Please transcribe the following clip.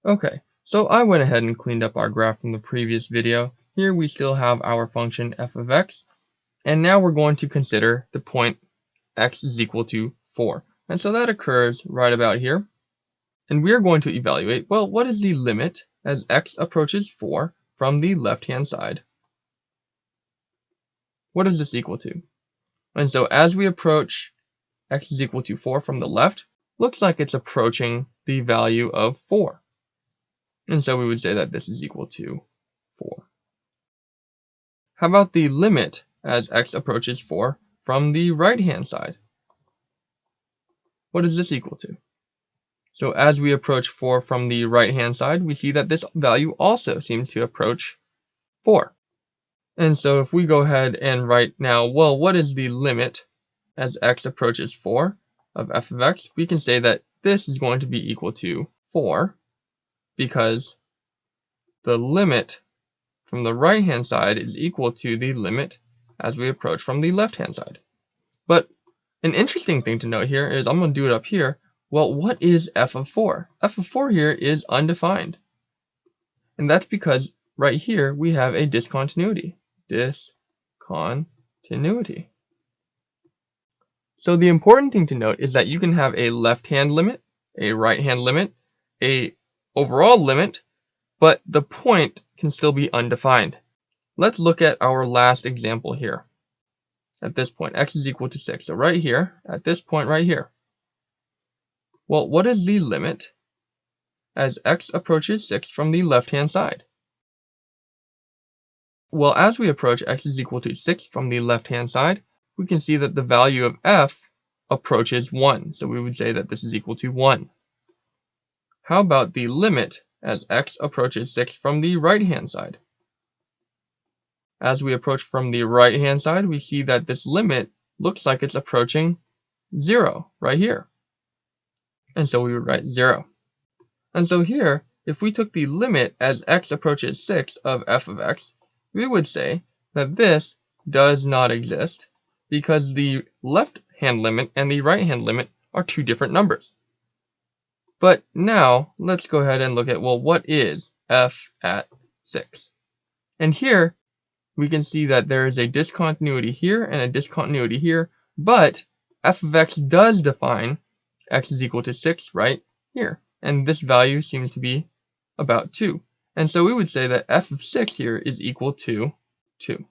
Okay, so I went ahead and cleaned up our graph from the previous video. Here we still have our function f of x, and now we're going to consider the point x is equal to 4. And so that occurs right about here. And we are going to evaluate, well, what is the limit as x approaches 4 from the left-hand side? What is this equal to? And so as we approach x is equal to 4 from the left, looks like it's approaching the value of 4. And so we would say that this is equal to 4. How about the limit as x approaches 4 from the right-hand side? What is this equal to? So as we approach 4 from the right-hand side, we see that this value also seems to approach 4. And so if we go ahead and write now, well, what is the limit as x approaches 4 of f of x? We can say that this is going to be equal to 4 because the limit from the right-hand side is equal to the limit as we approach from the left-hand side. But an interesting thing to note here is I'm going to do it up here. Well, what is f of 4? F of 4 here is undefined. And that's because right here we have a discontinuity. Discontinuity. So the important thing to note is that you can have a left-hand limit, a right-hand limit, a overall limit, but the point can still be undefined. Let's look at our last example here. At this point, x is equal to 6. So right here, at this point right here. Well, what is the limit as x approaches 6 from the left-hand side? Well, as we approach x is equal to 6 from the left-hand side, we can see that the value of f approaches 1. So we would say that this is equal to 1. How about the limit as x approaches 6 from the right-hand side? As we approach from the right-hand side, we see that this limit looks like it's approaching 0 right here. And so we would write 0. And so here, if we took the limit as x approaches 6 of f of x, we would say that this does not exist because the left-hand limit and the right-hand limit are two different numbers. But now, let's go ahead and look at, well, what is f at 6? And here, we can see that there is a discontinuity here and a discontinuity here, but f of x does define x is equal to 6 right here. And this value seems to be about 2. And so we would say that f of 6 here is equal to 2.